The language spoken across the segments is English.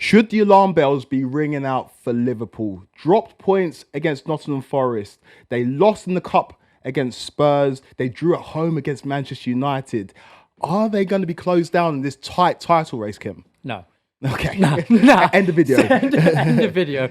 Should the alarm bells be ringing out for Liverpool? Dropped points against Nottingham Forest. They lost in the cup against Spurs. They drew at home against Manchester United. Are they going to be closed down in this tight title race, Kim? No. Okay. No. End the video. End the video.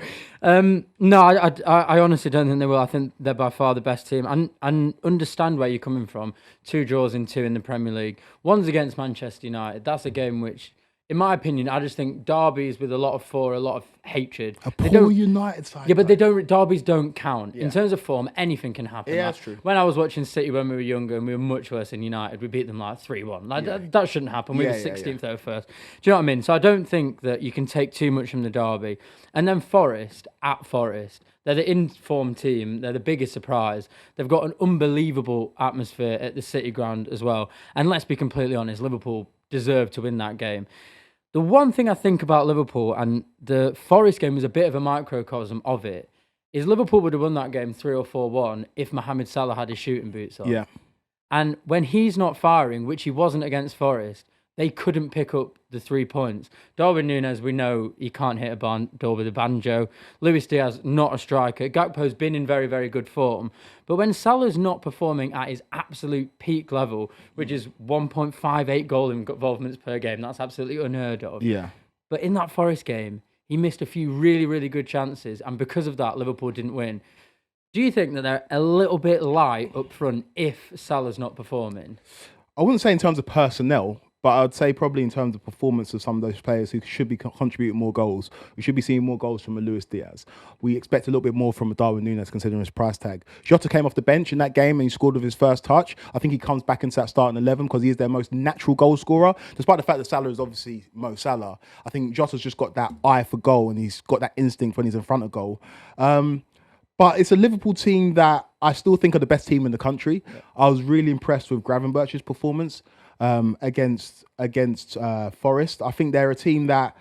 No, I honestly don't think they will. I think they're by far the best team. And understand where you're coming from. 2 draws in 2 in the Premier League. One's against Manchester United. That's a game which, in my opinion, I just think derbies with a lot of hatred. A poor United side. Yeah, but derbies don't count. Yeah. In terms of form, anything can happen. Yeah, like, that's true. When I was watching City when we were younger and we were much worse than United, we beat them like 3-1. Like that shouldn't happen. We were 16th, they were first. Do you know what I mean? So I don't think that you can take too much from the derby. And then Forest, they're the informed team. They're the biggest surprise. They've got an unbelievable atmosphere at the City ground as well. And let's be completely honest, Liverpool deserved to win that game. The one thing I think about Liverpool, and the Forest game was a bit of a microcosm of it, is Liverpool would have won that game 3 or 4-1 if Mohamed Salah had his shooting boots on. Yeah. And when he's not firing, which he wasn't against Forest, they couldn't pick up the 3 points. Darwin Núñez, we know he can't hit a barn door with a banjo. Luis Diaz, not a striker. Gakpo's been in very, very good form. But when Salah's not performing at his absolute peak level, which is 1.58 goal involvements per game, that's absolutely unheard of. Yeah. But in that Forest game, he missed a few really, really good chances. And because of that, Liverpool didn't win. Do you think that they're a little bit light up front if Salah's not performing? I wouldn't say in terms of personnel, but I'd say probably in terms of performance of some of those players who should be contributing more goals. We should be seeing more goals from a Luis Diaz. We expect a little bit more from a Darwin Núñez considering his price tag. Jota came off the bench in that game and he scored with his first touch. I think he comes back into that starting 11 because he is their most natural goal scorer. Despite the fact that Salah is obviously Mo Salah, I think Jota's just got that eye for goal and he's got that instinct when he's in front of goal. But it's a Liverpool team that I still think are the best team in the country. Yeah. I was really impressed with Gravenberch's performance against Forest. I think they're a team that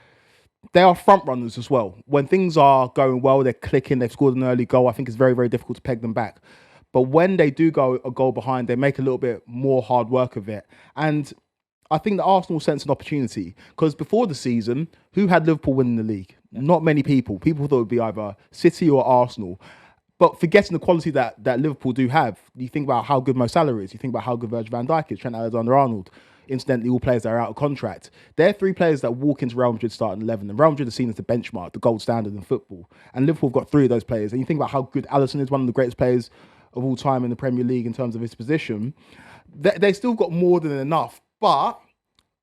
they are front runners as well. When things are going well, they're clicking, they've scored an early goal. I think it's very, very difficult to peg them back. But when they do go a goal behind, they make a little bit more hard work of it. And I think that Arsenal sense an opportunity because before the season, who had Liverpool winning the league? Yeah. Not many people. People thought it would be either City or Arsenal. But forgetting the quality that Liverpool do have, you think about how good Mo Salah is, you think about how good Virgil van Dijk is, Trent Alexander-Arnold, incidentally, all players that are out of contract. They're 3 players that walk into Real Madrid starting 11, and Real Madrid is seen as the benchmark, the gold standard in football. And Liverpool have got 3 of those players. And you think about how good Alisson is, one of the greatest players of all time in the Premier League in terms of his position. They still got more than enough. But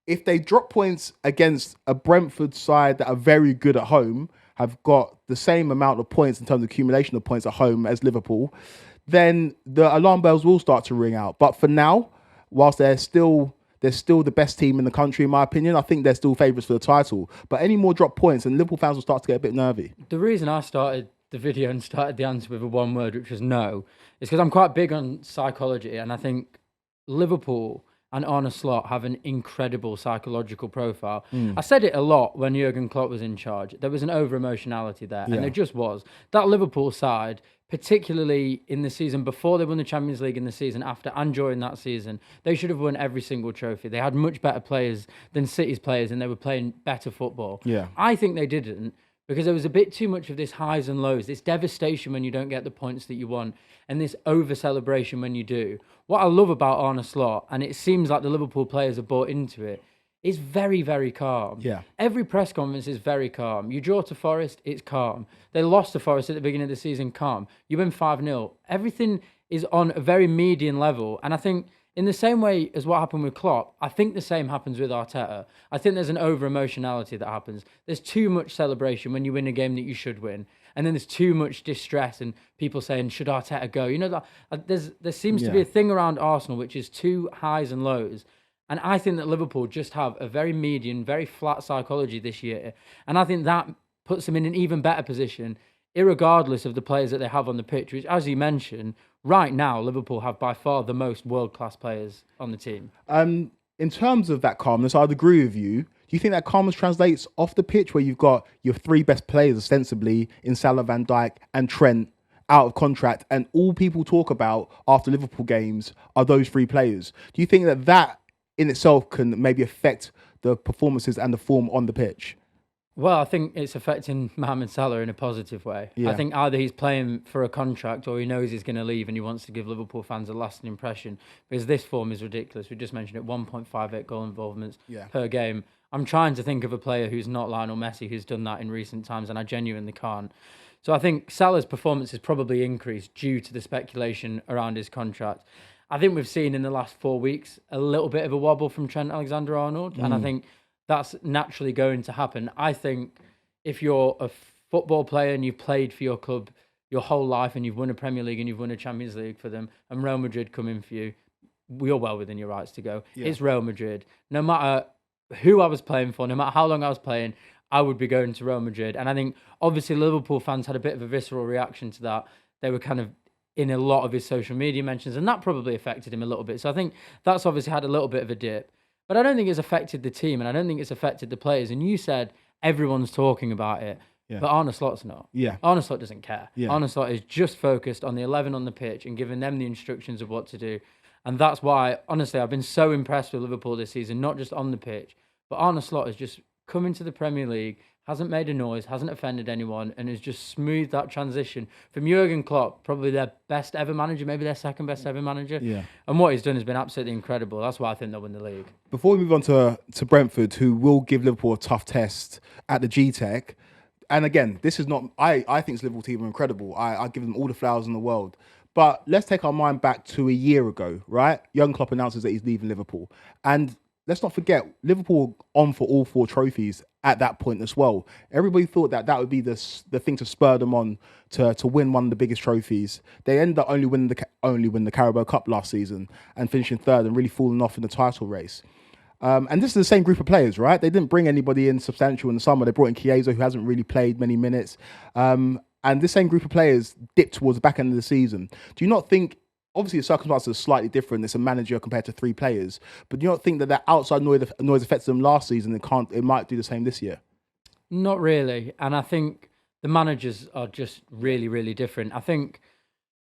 if they drop points against a Brentford side that are very good at home, have got the same amount of points in terms of accumulation of points at home as Liverpool, then the alarm bells will start to ring out. But for now, whilst they're still the best team in the country, in my opinion, I think they're still favourites for the title. But any more drop points and Liverpool fans will start to get a bit nervy. The reason I started the video and started the answer with a one word, which was no, is because I'm quite big on psychology. And I think Liverpool and Arne Slot have an incredible psychological profile. I said it a lot when Jurgen Klopp was in charge. There was an over-emotionality there, and there just was. That Liverpool side, particularly in the season before they won the Champions League, in the season after and during that season, they should have won every single trophy. They had much better players than City's players, and they were playing better football. Yeah. I think they didn't, because there was a bit too much of this highs and lows, this devastation when you don't get the points that you want, and this over-celebration when you do. What I love about Arne Slot, and it seems like the Liverpool players have bought into it, is very, very calm. Yeah. Every press conference is very calm. You draw to Forest, it's calm. They lost to Forest at the beginning of the season, calm. You win 5-0. Everything is on a very median level, and I think in the same way as what happened with Klopp, I think the same happens with Arteta. I think there's an over-emotionality that happens. There's too much celebration when you win a game that you should win. And then there's too much distress and people saying, should Arteta go? You know, there seems to be a thing around Arsenal which is too highs and lows. And I think that Liverpool just have a very median, very flat psychology this year. And I think that puts them in an even better position, irregardless of the players that they have on the pitch, which, as you mentioned, right now, Liverpool have by far the most world-class players on the team. In terms of that calmness, I'd agree with you. Do you think that calmness translates off the pitch where you've got your 3 best players ostensibly in Salah, Van Dijk and Trent out of contract and all people talk about after Liverpool games are those 3 players? Do you think that in itself can maybe affect the performances and the form on the pitch? Well, I think it's affecting Mohamed Salah in a positive way. Yeah. I think either he's playing for a contract or he knows he's going to leave and he wants to give Liverpool fans a lasting impression. Because this form is ridiculous. We just mentioned it, 1.58 goal involvements per game. I'm trying to think of a player who's not Lionel Messi who's done that in recent times, and I genuinely can't. So I think Salah's performance has probably increased due to the speculation around his contract. I think we've seen in the last 4 weeks a little bit of a wobble from Trent Alexander-Arnold, and I think that's naturally going to happen. I think if you're a football player and you've played for your club your whole life and you've won a Premier League and you've won a Champions League for them and Real Madrid come in for you, you're well within your rights to go. Yeah. It's Real Madrid. No matter who I was playing for, no matter how long I was playing, I would be going to Real Madrid. And I think obviously Liverpool fans had a bit of a visceral reaction to that. They were kind of in a lot of his social media mentions, and that probably affected him a little bit. So I think that's obviously had a little bit of a dip. But I don't think it's affected the team, and I don't think it's affected the players. And you said everyone's talking about it, but Arne Slot's not. Yeah. Arne Slot doesn't care. Yeah. Arne Slot is just focused on the 11 on the pitch and giving them the instructions of what to do. And that's why, honestly, I've been so impressed with Liverpool this season, not just on the pitch, but Arne Slot has just come into the Premier League, hasn't made a noise, hasn't offended anyone, and has just smoothed that transition from Jurgen Klopp, probably their best ever manager, maybe their second best ever manager. Yeah. And what he's done has been absolutely incredible. That's why I think they'll win the league. Before we move on to Brentford, who will give Liverpool a tough test at the G-Tech, and again, this is not, I think this Liverpool team are incredible. I give them all the flowers in the world. But let's take our mind back to a year ago, right? Jurgen Klopp announces that he's leaving Liverpool. And let's not forget, Liverpool on for all 4 trophies at that point as well. Everybody thought that would be the thing to spur them on to win one of the biggest trophies. They ended up only winning the Carabao Cup last season and finishing 3rd and really falling off in the title race. And this is the same group of players, right? They didn't bring anybody in substantial in the summer. They brought in Chiesa, who hasn't really played many minutes. And this same group of players dipped towards the back end of the season. Do you not think, obviously the circumstances are slightly different, it's a manager compared to 3 players, but do you not think that outside noise affected them last season, it might do the same this year? Not really. And I think the managers are just really, really different. I think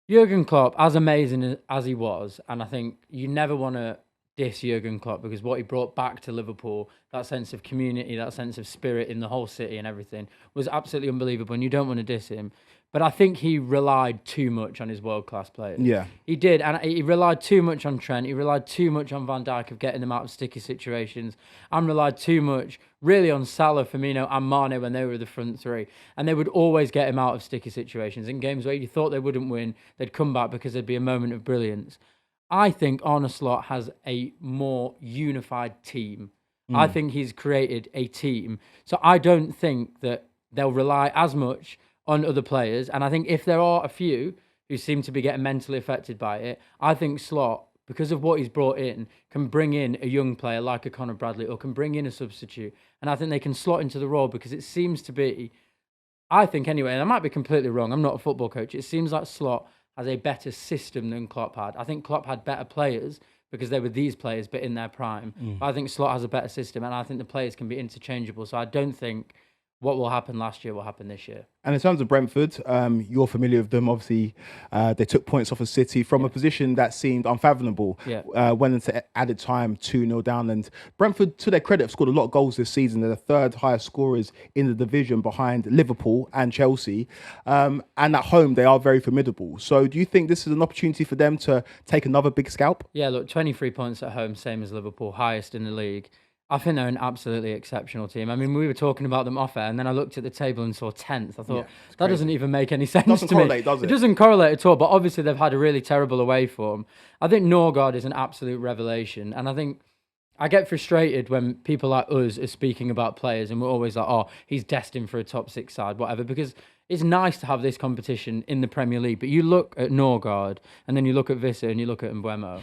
Jurgen Klopp, as amazing as he was, and I think you never want to diss Jurgen Klopp because what he brought back to Liverpool, that sense of community, that sense of spirit in the whole city and everything, was absolutely unbelievable, and you don't want to diss him. But I think he relied too much on his world-class players. Yeah. He did, and he relied too much on Trent. He relied too much on Van Dijk of getting them out of sticky situations, and relied too much, really, on Salah, Firmino, and Mane when they were the front 3. And they would always get him out of sticky situations. In games where you thought they wouldn't win, they'd come back because there'd be a moment of brilliance. I think Arne Slot has a more unified team. I think he's created a team. So I don't think that they'll rely as much on other players. And I think if there are a few who seem to be getting mentally affected by it, I think Slot, because of what he's brought in, can bring in a young player like a Conor Bradley or can bring in a substitute. And I think they can slot into the role because it seems to be, I think anyway, and I might be completely wrong, I'm not a football coach, it seems like Slot has a better system than Klopp had. I think Klopp had better players because they were these players, but in their prime. But I think Slot has a better system, and I think the players can be interchangeable. So I don't think what will happen last year will happen this year. And in terms of Brentford, you're familiar with them. Obviously, they took points off of City from a position that seemed unfathomable. Went into added time 2-0 down. And Brentford, to their credit, have scored a lot of goals this season. They're the 3rd highest scorers in the division behind Liverpool and Chelsea. And at home, they are very formidable. So do you think this is an opportunity for them to take another big scalp? Yeah, look, 23 points at home, same as Liverpool, highest in the league. I think they're an absolutely exceptional team. I mean, we were talking about them off air, and then I looked at the table and saw 10th. I thought, that doesn't even make any sense to me. It doesn't correlate, does it? It doesn't correlate at all, but obviously they've had a really terrible away form. I think Norgard is an absolute revelation, and I think I get frustrated when people like us are speaking about players, and we're always like, oh, he's destined for a top 6 side, whatever, because it's nice to have this competition in the Premier League, but you look at Norgard, and then you look at Visser, and you look at Mbeumo.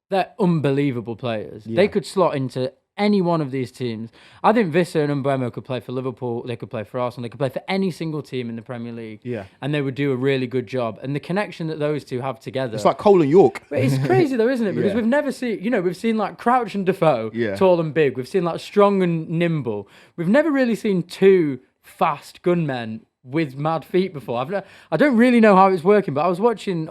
They're unbelievable players. They could slot into any one of these teams. I think Visser and Mbeumo could play for Liverpool, they could play for Arsenal, they could play for any single team in the Premier League. And they would do a really good job. And the connection that those two have together... It's like Cole and York. But it's crazy though, isn't it? Because we've never seen... we've seen like Crouch and Defoe, tall and big. We've seen like strong and nimble. We've never really seen 2 fast gunmen with mad feet before. I don't really know how it's working, but I was watching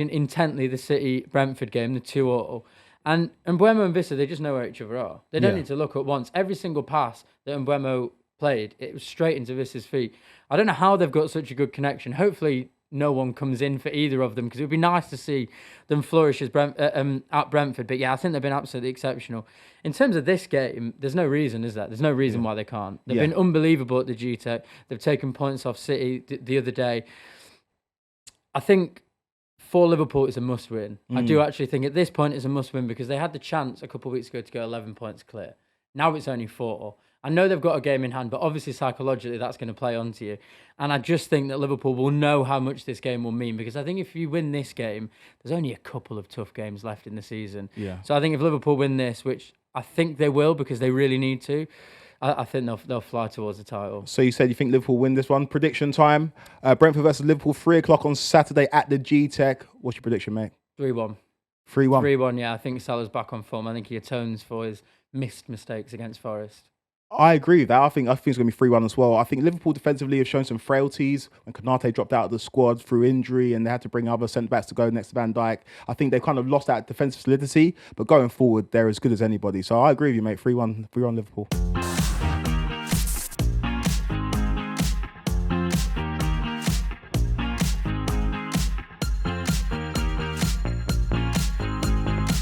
intently the City-Brentford game, the 2-2. And Mbeumo and Visser, they just know where each other are. They don't need to look at once. Every single pass that Mbeumo played, it was straight into Visser's feet. I don't know how they've got such a good connection. Hopefully, no one comes in for either of them because it would be nice to see them flourish as at Brentford. But yeah, I think they've been absolutely exceptional. In terms of this game, there's no reason, is there? There's no reason why they can't. They've been unbelievable at the GTEC. They've taken points off City the other day. I think for Liverpool, it's a must-win. I do actually think at this point it's a must-win because they had the chance a couple of weeks ago to go 11 points clear. Now it's only 4. I know they've got a game in hand, but obviously psychologically that's going to play onto you. And I just think that Liverpool will know how much this game will mean because I think if you win this game, there's only a couple of tough games left in the season. Yeah. So I think if Liverpool win this, which I think they will because they really need to, I think they'll fly towards the title. So you said you think Liverpool win this one. Prediction time. Brentford versus Liverpool, 3 o'clock on Saturday at the GTEC. What's your prediction, mate? 3-1. 3-1. 3-1, yeah. I think Salah's back on form. I think he atones for his missed mistakes against Forest. I agree with that. I think it's going to be 3-1 as well. I think Liverpool defensively have shown some frailties when Kothari dropped out of the squad through injury and they had to bring other centre-backs to go next to Van Dijk. I think they kind of lost that defensive solidity, but going forward, they're as good as anybody. So I agree with you, mate. 3-1 Liverpool.